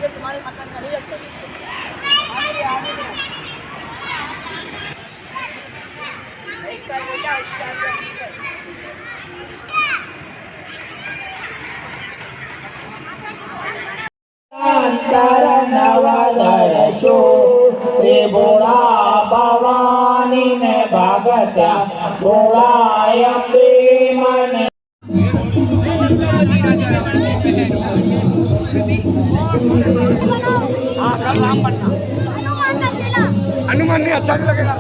अंतर नवदर्शो श्री बोळा भवानी ने भागत्या बोळायंबे मने हनुमान ने अच्छा नहीं लगेगा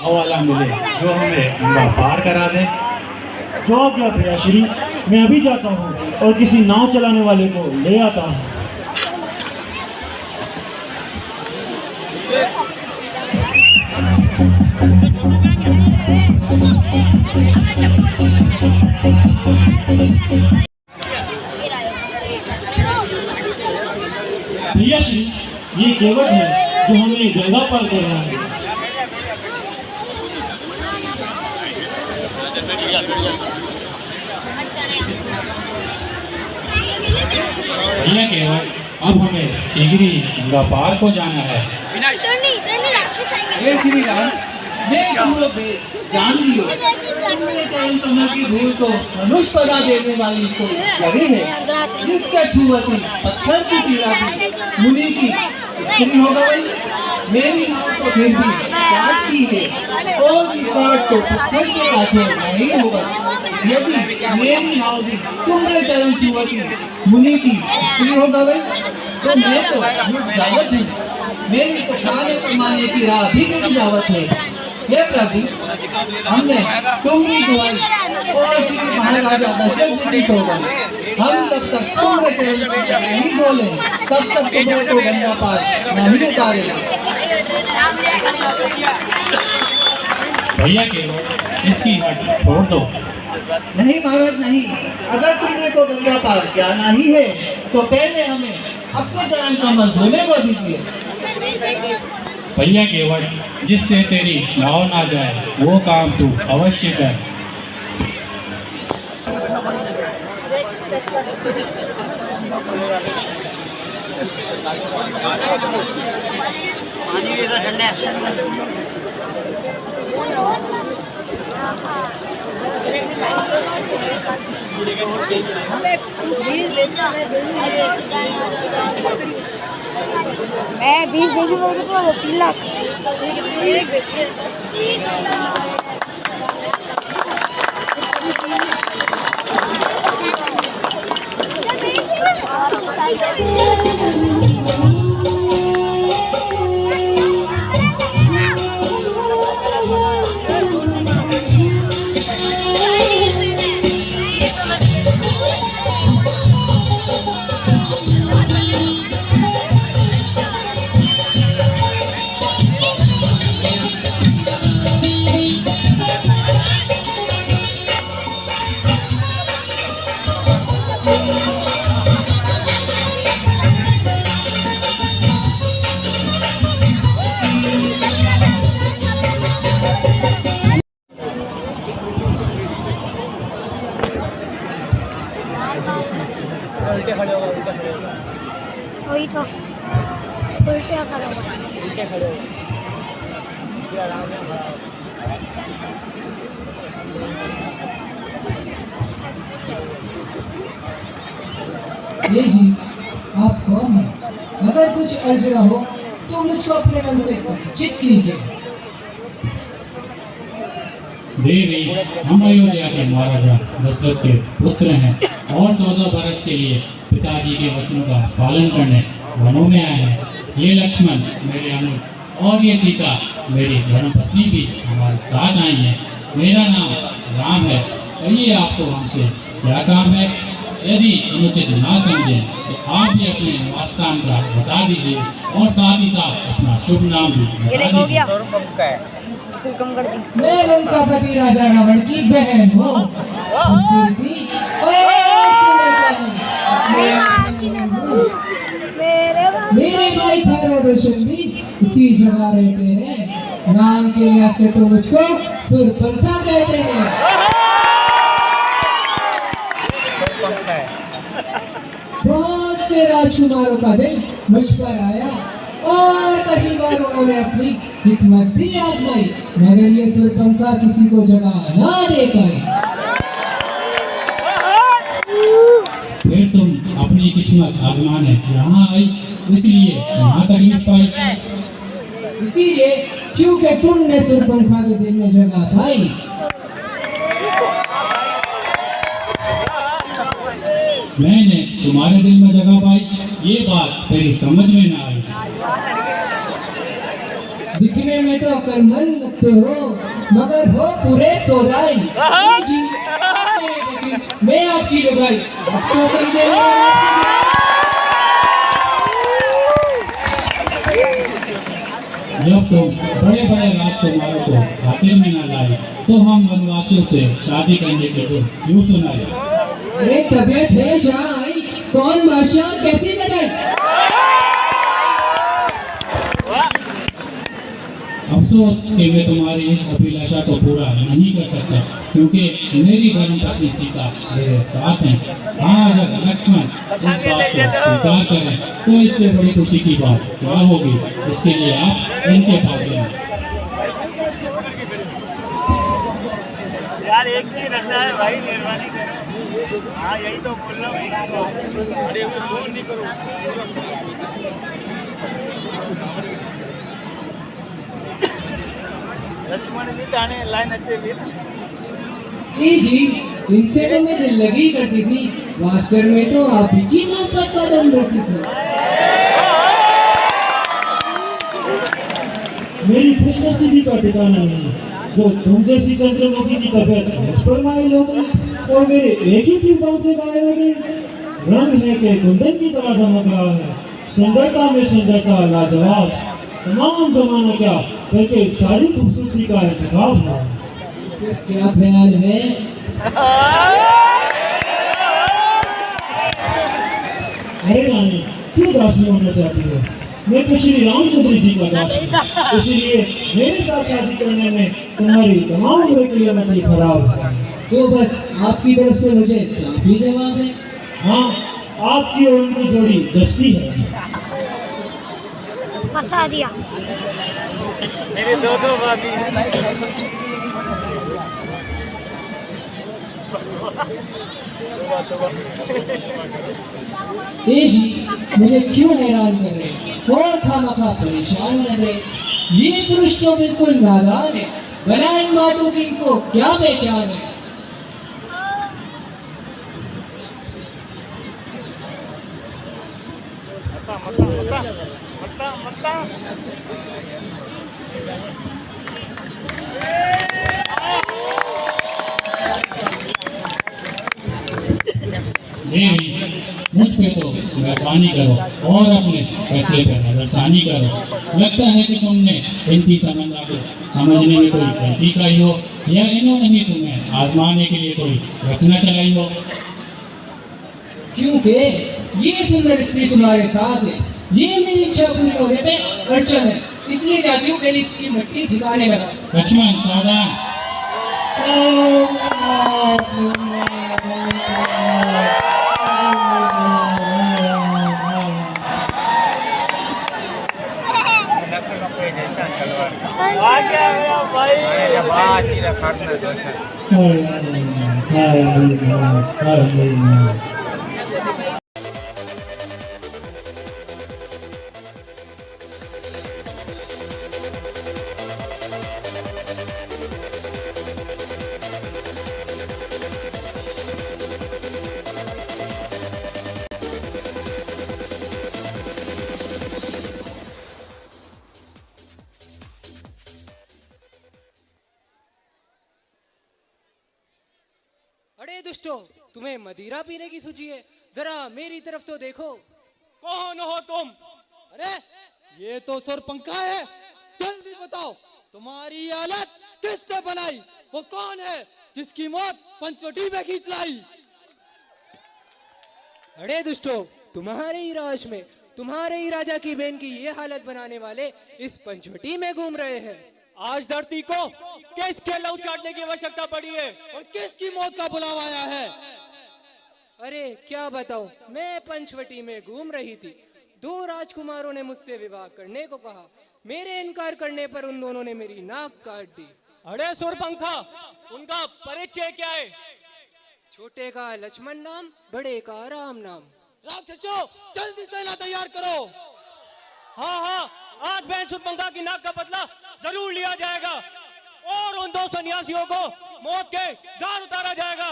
वाला मिले जो हमें गंगा पार करा दे। जो आज्ञा भैया श्री, मैं अभी जाता हूँ और किसी नाव चलाने वाले को ले आता हूँ। भैया श्री, ये केवट है जो हमें गंगा पार कर रहा है। भैया केवट, अब हमें शीघ्र ही गंगा पार को जाना है। हे श्री राम, मैं तुम लोग जान लियो, तुमने चरण कमल की धूल को मनुष्य पदा देने वाली को लगी है, जिसका छुवती पत्थर की तिलाबी मुनि की स्त्री हो गई। मेरी नाव तो फिर भी काट की है, और ये काट तो पत्थर के काठों नहीं होगा। यदि मेरी नाव भी तुम्हारे चरण छुवती मुनि की स्त्री हो गई, तो मैं तो मिट जावत हूँ। मेरी तो खाने कमाने की राह भी मिट जावत है। हे प्रभु, हमने तुम्हारी दुआई और श्री महाराजा दशरथ जीवित हो गए। हम जब तक तुम्हारे चरण नहीं धोले, तब तक तुम्हारे को गंगा पार नहीं उतारे। भैया केवट, इसकी हट छोड़ दो। नहीं महाराज नहीं, अगर तुमने को गंगा पार जाना ही है, तो पहले हमें अपने चरण कमल धोने को दीजिए। भैया केवट, जिससे तेरी नाव ना जाए वो काम तू अवश्य कर। मैं 20 देखी बोल तो 3 लाख वही तो उल्टे खड़ा हुआ उल्टे खड़े हो ये जी, आप कौन हैं? अगर कुछ अर्ज हो तो मुझको अपने मन से परिचित कीजिए। देवी, हम अयोध्या के महाराजा दशरथ के पुत्र हैं और 14 बरस के लिए पिताजी के वचनों का पालन करने वनों में आए हैं। ये लक्ष्मण मेरे अनुज और ये सीता मेरी धर्मपत्नी भी हमारे साथ आई हैं। मेरा नाम राम है। कहिए आपको हमसे क्या काम है? यदि अनुचित ना समझें तो आप भी अपने निवास स्थान का बता दीजिए और साथ ही साथ अपना शुभ नाम भी बता दीजिए। मैं उनका पति राजा रावण की बहन हूँ। खूबसूरती और सुंदरता मेरे भाई था रोशन भी इसी जगह रहते हैं। नाम के लिहाज से तो मुझको सुरपंखा कहते हैं। बहुत से राजकुमारों का दिल मुझ पर आया और कई बार उन्होंने अपनी किस्मत भी आजमाई, मगर ये सुरपंखा किसी को जगह ना दे पाई। फिर तुम अपनी किस्मत आजमाने यहाँ आई, इसलिए यहाँ तकलीफ पाई। इसीलिए क्योंकि तुमने सुरपंखा के दिल में जगह पाई। मैंने तुम्हारे दिल में जगह पाई, ये बात मेरी समझ में ना आई। दिखने में तो अक्लमंद लगते हो, मगर हो पूरे सोजाई। जी, मैं आपकी लुगाई, अब तो समझे जब तुम बड़े बड़े राजकुमारों को खातिर में न लाई तो हम वनवासियों से शादी करने के लिए क्यों सुनाए? अरे तबीयत है जहाँ आई, कौन बादशाह कैसी बताई? अफसोस कि मैं तुम्हारी इस अभिलाषा को पूरा नहीं कर सकता, क्योंकि मेरी धर्मपत्नी सीता मेरे साथ हैं। हाँ, अगर लक्ष्मण इस बात को स्वीकार करें तो इससे बड़ी खुशी की बात क्या होगी। इसके लिए आप इनके पास जाएं। यार एक ही रखना है भाई, मेहरबानी करो। हाँ यही तो बोल रहा हूँ। अरे फोन नहीं करो। लक्ष्मण भी जाने लाइन अच्छे भी। जी, इनसे तो मैं दिल लगी करती थी, वास्तव में तो आप ही की मोहब्बत का दम लेती थी। मेरी खुशनसीबी का ठिकाना नहीं, जो तुम जैसी चंद्रमुखी की तबीयत मुझ पर माइल हो गई और मेरे एक ही तीरपाल से गायब हो गई। रंग है के कुंदन की तरह दमक रहा है, सुंदरता में सुंदरता लाजवाब, तमाम जमाना क्या बल्कि सारी खूबसूरती का इंतखाब है। क्या ख्याल है? अरे रानी, क्यों दासी होना चाहती हो? मैं तो श्री रामचंद्र जी का दास हूँ, इसलिए मेरे साथ शादी करने में तुम्हारी तमाम उम्र के लिए नकली खराब है। तो बस आपकी तरफ से मुझे साफ ही जवाब है। हाँ, आपकी और उनकी जोड़ी जचती है। फंसा दिया। मेरे दो भाभी हैं। जी, मुझे क्यों हैरान कर रहे हो? खामखा परेशान कर रहे। ये पुरुष तो बिल्कुल नादान है, भला इन बातों की इनको क्या पहचान है? मुझ पे तो मेहरबानी करो और अपने फैसले पर नजरसानी करो। लगता है कि तुमने इनकी समझने में कोई गलती की हो, या इन्होंने ही तुम्हें आजमाने के लिए कोई रचना चलाई हो। क्योंकि ये सुंदर स्त्री तुम्हारे साथ है, ये मेरी इच्छा पूरी होने पे अड़चन है, इसलिए चाहती हूँ पहले इसकी मट्टी ठिकाने बनाओ। लक्ष्मण सावधान। आ गया भाई। अरे दुष्टो, तुम्हें मदिरा पीने की सूची है? जरा मेरी तरफ तो देखो। कौन हो तुम? अरे ये तो सुरपंखा है, जल्दी बताओ तुम्हारी ये हालत किसने बनाई? वो कौन है जिसकी मौत पंचवटी में खींच लाई? अरे दुष्टो, तुम्हारे ही राज में तुम्हारे ही राजा की बहन की ये हालत बनाने वाले इस पंचवटी में घूम रहे हैं। आज धरती को किसके लहू चाटने की आवश्यकता पड़ी है? और किसकी मौत का बुलावा आया है? अरे क्या बताऊं, मैं पंचवटी में घूम रही थी। 2 राजकुमारों ने मुझसे विवाह करने को कहा। मेरे इनकार करने पर उन दोनों ने मेरी नाक काट दी। अरे सुरपंखा, उनका परिचय क्या है? छोटे का लक्ष्मण नाम, बड़े का राम नाम। राक्षसों, जल्दी सेना तैयार करो। हाँ हाँ, आज बहन सुरपंखा की नाक का बदला जरूर लिया जाएगा और उन 2 सन्यासियों को मौत के घाट उतारा जाएगा।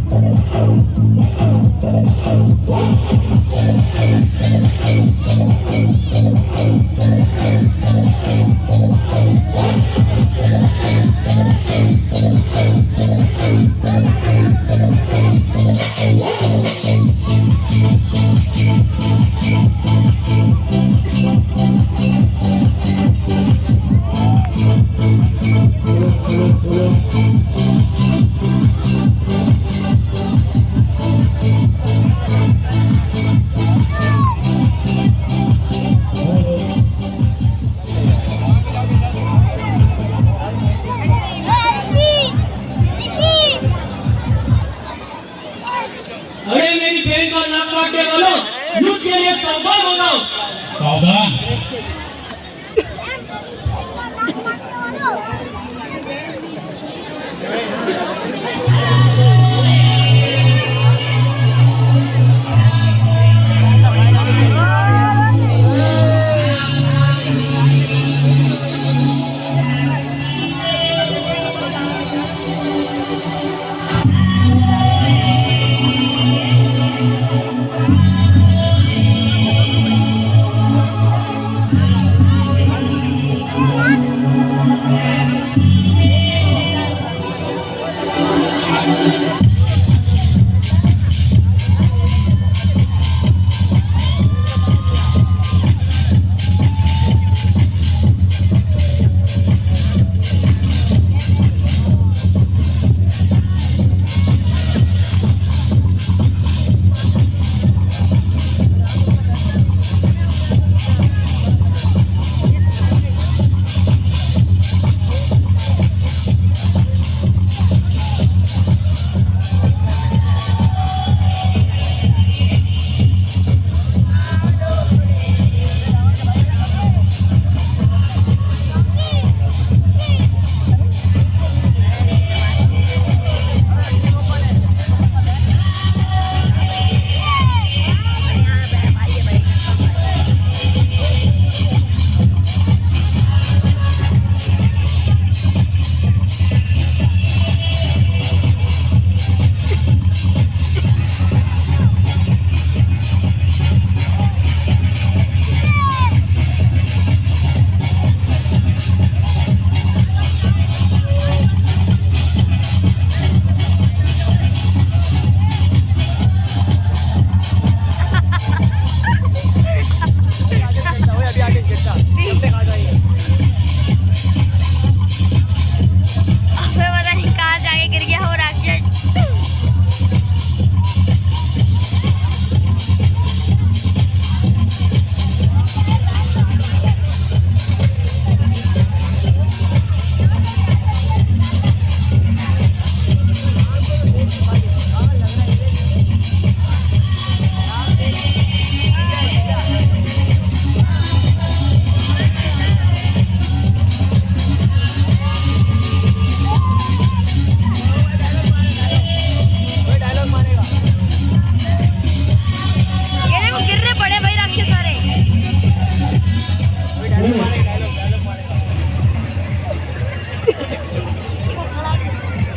Thank you.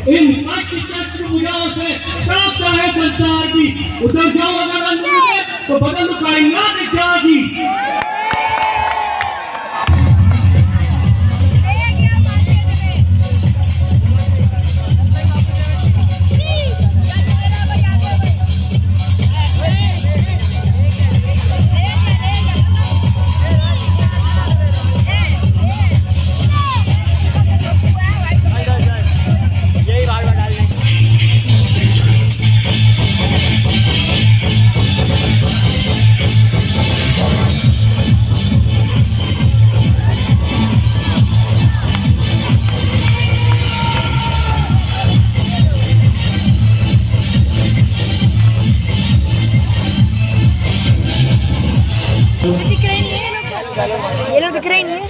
इन अष्ट शस्त्र भुजाओं से कांपता है संसार भी। उतर जाओ अगर अंदर में तो बदल कायनात दिख जाएगी। ये लोग दिख रहे नहीं है।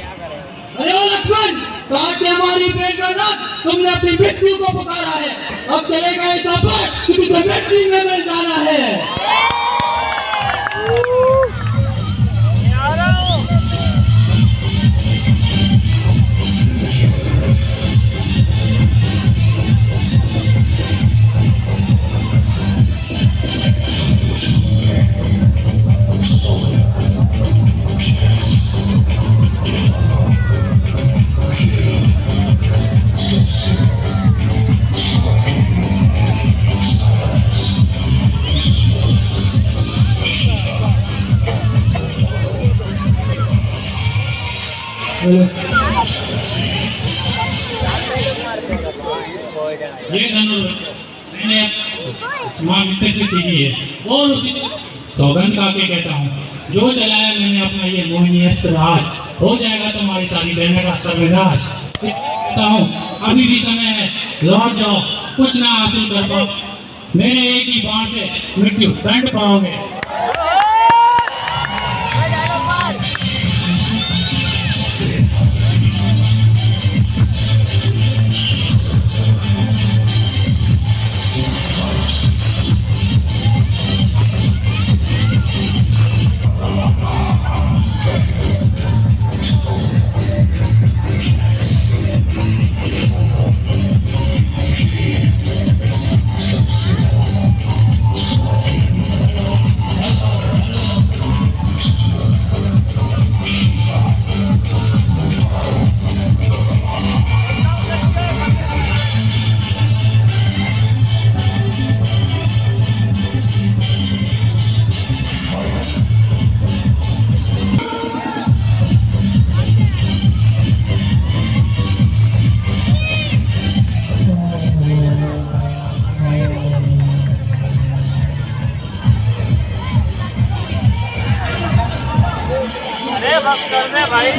अरे ओ लक्ष्मण, काट के हमारी पेट का नाक, तुमने अपनी मृत्यु को पुकारा है। अब चलेगा ऐसा पाठ कि तुझे मृत्यु में मिल जाना है। ये धनुष मैंने मां मित्र से सीखी है और उसी सौगंध खा के कहता हूँ, जो चलाया मैंने अपना ये मोहिनी अस्त्र आज, हो जाएगा तुम्हारी सारी सेना का सर्वनाश। कहता हूँ अभी भी समय है, लौट जाओ, कुछ ना हासिल कर पाओ, मेरे एक ही बाण से मृत्यु दंड पाओगे। भाई